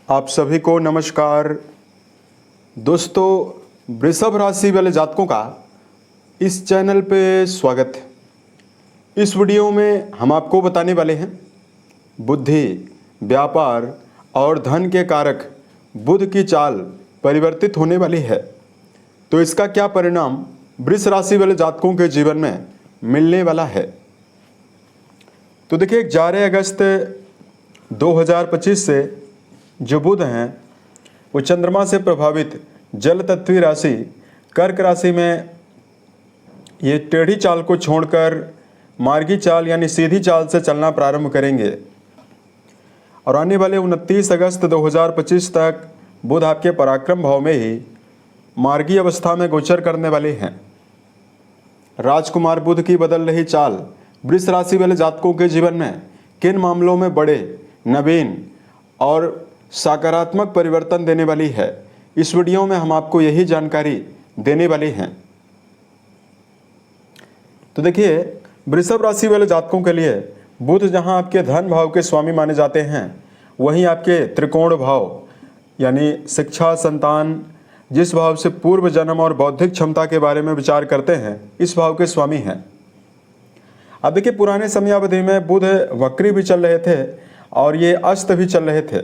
आप सभी को नमस्कार। दोस्तों, वृषभ राशि वाले जातकों का इस चैनल पे स्वागत है। इस वीडियो में हम आपको बताने वाले हैं बुद्धि, व्यापार और धन के कारक बुध की चाल परिवर्तित होने वाली है, तो इसका क्या परिणाम वृष राशि वाले जातकों के जीवन में मिलने वाला है। तो देखिए, 11 अगस्त 2025 से जो बुध हैं वो चंद्रमा से प्रभावित जल तत्वीय राशि कर्क राशि में ये टेढ़ी चाल को छोड़कर मार्गी चाल यानी सीधी चाल से चलना प्रारंभ करेंगे और आने वाले 29 अगस्त 2025 तक बुध आपके पराक्रम भाव में ही मार्गी अवस्था में गोचर करने वाले हैं। राजकुमार बुध की बदल रही चाल वृष राशि वाले जातकों के जीवन में किन मामलों में बड़े, नवीन और सकारात्मक परिवर्तन देने वाली है, इस वीडियो में हम आपको यही जानकारी देने वाले हैं। तो देखिए, वृषभ राशि वाले जातकों के लिए बुध जहां आपके धन भाव के स्वामी माने जाते हैं, वहीं आपके त्रिकोण भाव यानी शिक्षा, संतान, जिस भाव से पूर्व जन्म और बौद्धिक क्षमता के बारे में विचार करते हैं, इस भाव के स्वामी हैं। अब देखिए, पुराने समयावधि में बुध वक्री भी चल रहे थे और ये अस्त भी चल रहे थे,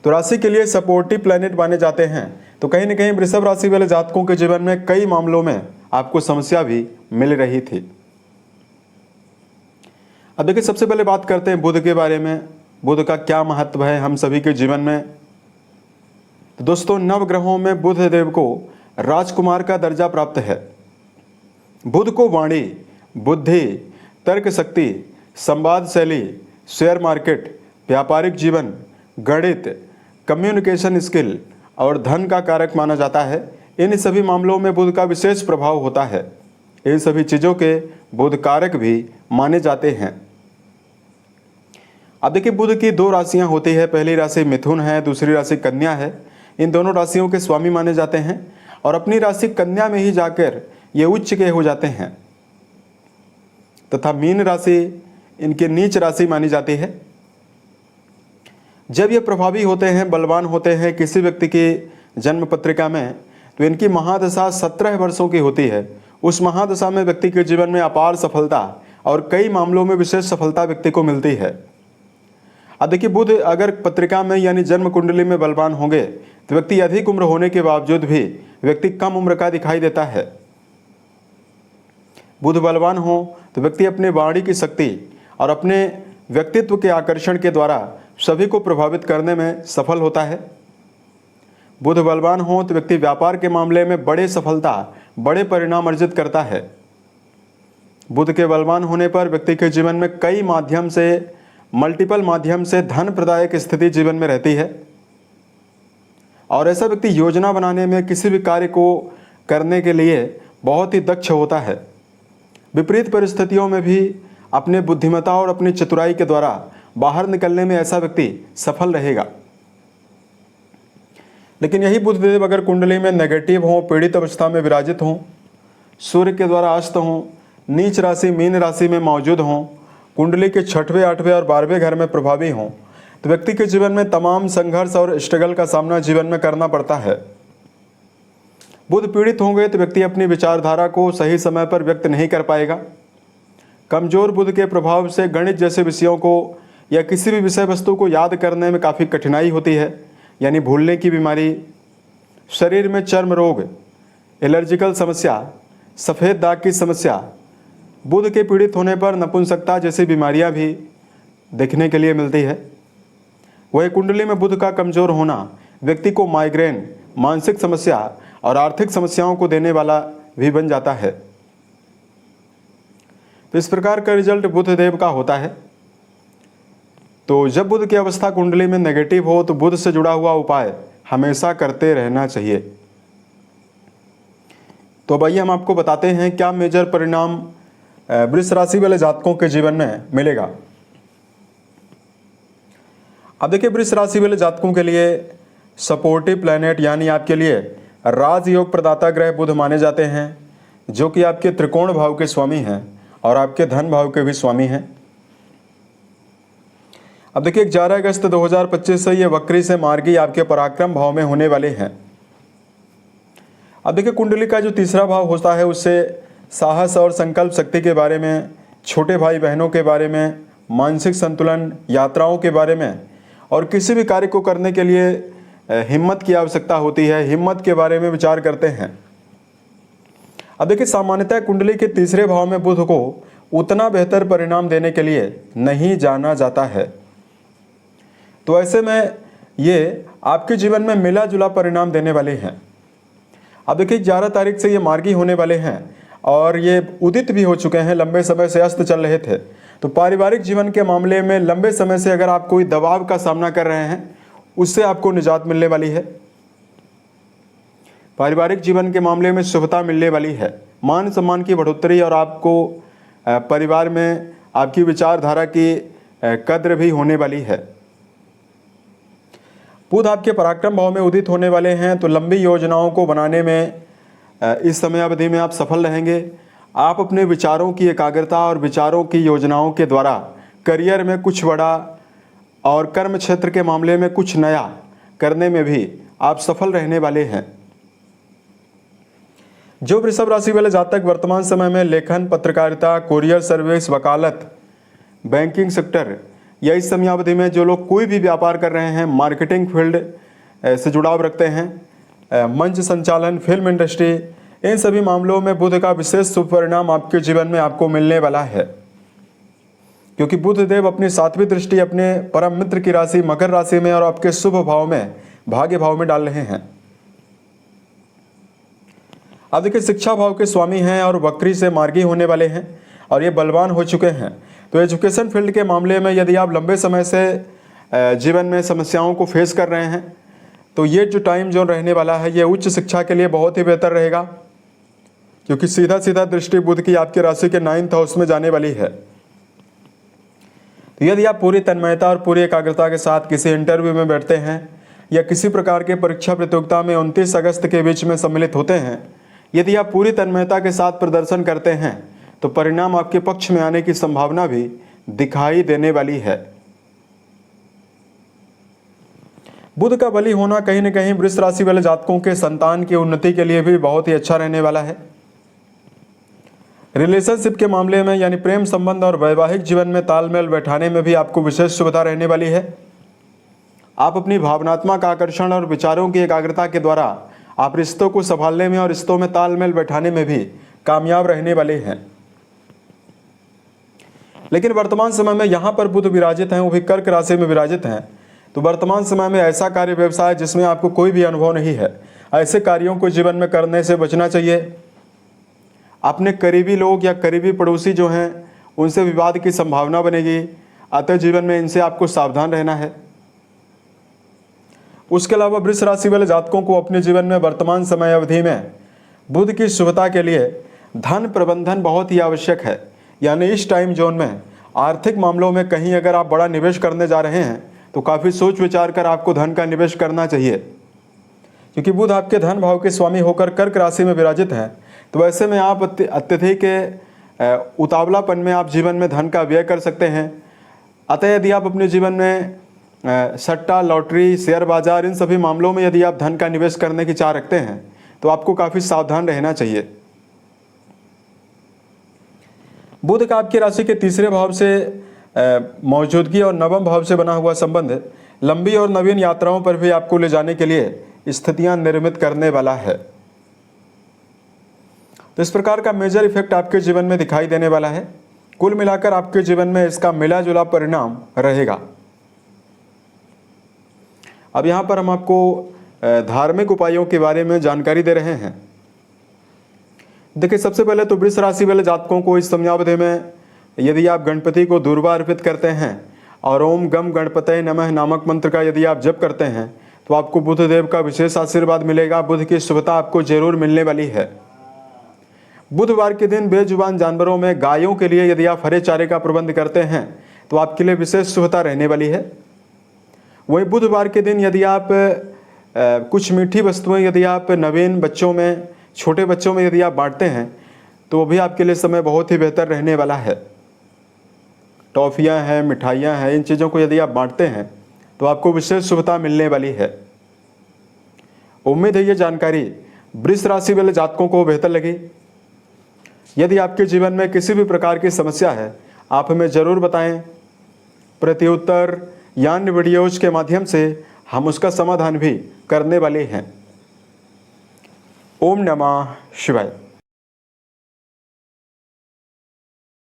तो राशि के लिए सपोर्टिव प्लैनेट माने जाते हैं। तो कहीं ना कहीं वृषभ राशि वाले जातकों के जीवन में कई मामलों में आपको समस्या भी मिल रही थी। अब देखिए, सबसे पहले बात करते हैं बुध के बारे में। बुध का क्या महत्व है हम सभी के जीवन में। तो दोस्तों, नव ग्रहों में बुध देव को राजकुमार का दर्जा प्राप्त है। बुध को वाणी, बुद्धि, तर्क शक्ति, संवाद शैली, शेयर मार्केट, व्यापारिक जीवन, गणित, कम्युनिकेशन स्किल और धन का कारक माना जाता है। इन सभी मामलों में बुध का विशेष प्रभाव होता है। इन सभी चीज़ों के बुध कारक भी माने जाते हैं। अब देखिए, बुध की दो राशियां होती है। पहली राशि मिथुन है, दूसरी राशि कन्या है। इन दोनों राशियों के स्वामी माने जाते हैं और अपनी राशि कन्या में ही जाकर ये उच्च के हो जाते हैं तथा मीन राशि इनकी नीच राशि मानी जाती है। जब ये प्रभावी होते हैं, बलवान होते हैं किसी व्यक्ति की जन्म पत्रिका में, तो इनकी महादशा 17 वर्षों की होती है। उस महादशा में व्यक्ति के जीवन में अपार सफलता और कई मामलों में विशेष सफलता व्यक्ति को मिलती है। अब देखिए, बुध अगर पत्रिका में यानी जन्म कुंडली में बलवान होंगे तो व्यक्ति अधिक उम्र होने के बावजूद भी व्यक्ति कम उम्र का दिखाई देता है। बुध बलवान हो तो व्यक्ति अपने वाणी की शक्ति और अपने व्यक्तित्व के आकर्षण के द्वारा सभी को प्रभावित करने में सफल होता है। बुध बलवान हो तो व्यक्ति व्यापार के मामले में बड़े सफलता, बड़े परिणाम अर्जित करता है। बुध के बलवान होने पर व्यक्ति के जीवन में कई माध्यम से, मल्टीपल माध्यम से धन प्रदायक स्थिति जीवन में रहती है और ऐसा व्यक्ति योजना बनाने में, किसी भी कार्य को करने के लिए बहुत ही दक्ष होता है। विपरीत परिस्थितियों में भी अपने बुद्धिमत्ता और अपनी चतुराई के द्वारा बाहर निकलने में ऐसा व्यक्ति सफल रहेगा। लेकिन यही बुधदेव अगर कुंडली में नेगेटिव हो, पीड़ित अवस्था में विराजित हों, सूर्य के द्वारा अस्त हों, नीच राशि मीन राशि में मौजूद हों, कुंडली के 6वें, 8वें और 12वें घर में प्रभावी हों, तो व्यक्ति के जीवन में तमाम संघर्ष और स्ट्रगल का सामना जीवन में करना पड़ता है। बुध पीड़ित होंगे तो व्यक्ति अपनी विचारधारा को सही समय पर व्यक्त नहीं कर पाएगा। कमजोर बुध के प्रभाव से गणित जैसे विषयों को या किसी भी विषय वस्तु को याद करने में काफ़ी कठिनाई होती है, यानी भूलने की बीमारी, शरीर में चर्म रोग, एलर्जिकल समस्या, सफ़ेद दाग की समस्या। बुध के पीड़ित होने पर नपुंसकता जैसी बीमारियां भी देखने के लिए मिलती है। वही कुंडली में बुध का कमज़ोर होना व्यक्ति को माइग्रेन, मानसिक समस्या और आर्थिक समस्याओं को देने वाला भी बन जाता है। तो इस प्रकार का रिजल्ट बुध देव का होता है। तो जब बुध की अवस्था कुंडली में नेगेटिव हो तो बुध से जुड़ा हुआ उपाय हमेशा करते रहना चाहिए। तो अब आइए हम आपको बताते हैं क्या मेजर परिणाम वृष राशि वाले जातकों के जीवन में मिलेगा। अब देखिए, वृष राशि वाले जातकों के लिए सपोर्टिव प्लैनेट यानी आपके लिए राजयोग प्रदाता ग्रह बुध माने जाते हैं, जो कि आपके त्रिकोण भाव के स्वामी हैं और आपके धन भाव के भी स्वामी हैं। अब देखिए 11 अगस्त 2025 से ये वक्री से मार्गी आपके पराक्रम भाव में होने वाले हैं। अब देखिए कुंडली का जो तीसरा भाव होता है उससे साहस और संकल्प शक्ति के बारे में, छोटे भाई बहनों के बारे में, मानसिक संतुलन, यात्राओं के बारे में और किसी भी कार्य को करने के लिए हिम्मत की आवश्यकता होती है, हिम्मत के बारे में विचार करते हैं। अब देखिए सामान्यतः कुंडली के तीसरे भाव में बुध को उतना बेहतर परिणाम देने के लिए नहीं जाना जाता है। तो ऐसे में ये आपके जीवन में मिला जुला परिणाम देने वाले हैं। अब देखिए 11 तारीख से ये मार्गी होने वाले हैं और ये उदित भी हो चुके हैं, लंबे समय से अस्त चल रहे थे। तो पारिवारिक जीवन के मामले में लंबे समय से अगर आप कोई दबाव का सामना कर रहे हैं उससे आपको निजात मिलने वाली है। पारिवारिक जीवन के मामले में शुभता मिलने वाली है, मान सम्मान की बढ़ोतरी और आपको परिवार में आपकी विचारधारा की कद्र भी होने वाली है। बुध आपके पराक्रम भाव में उदित होने वाले हैं तो लंबी योजनाओं को बनाने में इस समय अवधि में आप सफल रहेंगे। आप अपने विचारों की एकाग्रता और विचारों की योजनाओं के द्वारा करियर में कुछ बड़ा और कर्म क्षेत्र के मामले में कुछ नया करने में भी आप सफल रहने वाले हैं। जो वृषभ राशि वाले जातक वर्तमान समय में लेखन, पत्रकारिता, कुरियर सर्विस, वकालत, बैंकिंग सेक्टर या इस समयावधि में जो लोग कोई भी व्यापार कर रहे हैं, मार्केटिंग फील्ड से जुड़ाव रखते हैं, मंच संचालन, फिल्म इंडस्ट्री, इन सभी मामलों में बुध का विशेष शुभ परिणाम आपके जीवन में आपको मिलने वाला है। क्योंकि बुध देव अपनी 7वीं दृष्टि अपने परम मित्र की राशि मकर राशि में और आपके शुभ भाव में, भाग्य भाव में डाल रहे हैं। अब देखिए शिक्षा भाव के स्वामी हैं और वक्री से मार्गी होने वाले हैं और ये बलवान हो चुके हैं। तो एजुकेशन फील्ड के मामले में यदि आप लंबे समय से जीवन में समस्याओं को फेस कर रहे हैं तो ये जो टाइम जोन रहने वाला है ये उच्च शिक्षा के लिए बहुत ही बेहतर रहेगा, क्योंकि सीधा सीधा दृष्टि बुध की आपकी राशि के 9th हाउस में जाने वाली है। तो यदि आप पूरी तन्मयता और पूरी एकाग्रता के साथ किसी इंटरव्यू में बैठते हैं या किसी प्रकार के परीक्षा प्रतियोगिता में 29 अगस्त के बीच में सम्मिलित होते हैं, यदि आप पूरी तन्मयता के साथ प्रदर्शन करते हैं तो परिणाम आपके पक्ष में आने की संभावना भी दिखाई देने वाली है। बुध का बली होना कहीं न कहीं वृष राशि वाले जातकों के संतान की उन्नति के लिए भी बहुत ही अच्छा रहने वाला है। रिलेशनशिप के मामले में यानी प्रेम संबंध और वैवाहिक जीवन में तालमेल बैठाने में भी आपको विशेष सुविधा रहने वाली है। आप अपनी भावनात्मक आकर्षण और विचारों की एकाग्रता के द्वारा आप रिश्तों को संभालने में और रिश्तों में तालमेल बैठाने में भी कामयाब रहने वाले हैं। लेकिन वर्तमान समय में यहाँ पर बुध विराजित हैं, वो भी कर्क राशि में विराजित हैं। तो वर्तमान समय में ऐसा कार्य व्यवसाय जिसमें आपको कोई भी अनुभव नहीं है, ऐसे कार्यों को जीवन में करने से बचना चाहिए। अपने करीबी लोग या करीबी पड़ोसी जो हैं उनसे विवाद की संभावना बनेगी, अतः जीवन में इनसे आपको सावधान रहना है। उसके अलावा वृष राशि वाले जातकों को अपने जीवन में वर्तमान समय अवधि में बुध की शुभता के लिए धन प्रबंधन बहुत ही आवश्यक है। यानी इस टाइम जोन में आर्थिक मामलों में कहीं अगर आप बड़ा निवेश करने जा रहे हैं तो काफ़ी सोच विचार कर आपको धन का निवेश करना चाहिए, क्योंकि बुध आपके धन भाव के स्वामी होकर कर्क राशि में विराजित हैं। तो ऐसे में आप अत्यधिक उतावलापन में आप जीवन में धन का व्यय कर सकते हैं। अतः यदि आप अपने जीवन में सट्टा, लॉटरी, शेयर बाजार, इन सभी मामलों में यदि आप धन का निवेश करने की चाह रखते हैं तो आपको काफ़ी सावधान रहना चाहिए। बुध का आपकी राशि के तीसरे भाव से मौजूदगी और नवम भाव से बना हुआ संबंध लंबी और नवीन यात्राओं पर भी आपको ले जाने के लिए स्थितियां निर्मित करने वाला है। तो इस प्रकार का मेजर इफेक्ट आपके जीवन में दिखाई देने वाला है। कुल मिलाकर आपके जीवन में इसका मिला जुला परिणाम रहेगा। अब यहाँ पर हम आपको धार्मिक उपायों के बारे में जानकारी दे रहे हैं। देखिए सबसे पहले तो वृष राशि वाले जातकों को इस समयावधि में यदि आप गणपति को दूर्वा अर्पित करते हैं और ओम गम गणपतये नमः नामक मंत्र का यदि आप जप करते हैं तो आपको बुध देव का विशेष आशीर्वाद मिलेगा। बुध की शुभता आपको जरूर मिलने वाली है। बुधवार के दिन बेजुबान जानवरों में गायों के लिए यदि आप हरे चारे का प्रबंध करते हैं तो आपके लिए विशेष शुभता रहने वाली है। वहीं बुधवार के दिन यदि आप कुछ मीठी वस्तुएं यदि आप नवीन बच्चों में, छोटे बच्चों में यदि आप बांटते हैं तो वो भी आपके लिए समय बहुत ही बेहतर रहने वाला है। टॉफ़ियाँ हैं, मिठाइयाँ हैं, इन चीज़ों को यदि आप बांटते हैं तो आपको विशेष शुभता मिलने वाली है। उम्मीद है ये जानकारी वृष राशि वाले जातकों को बेहतर लगी। यदि आपके जीवन में किसी भी प्रकार की समस्या है, आप हमें ज़रूर बताएं। प्रत्युत्तर या अन्य वीडियोज के माध्यम से हम उसका समाधान भी करने वाले हैं। ओम नमः शिवाय।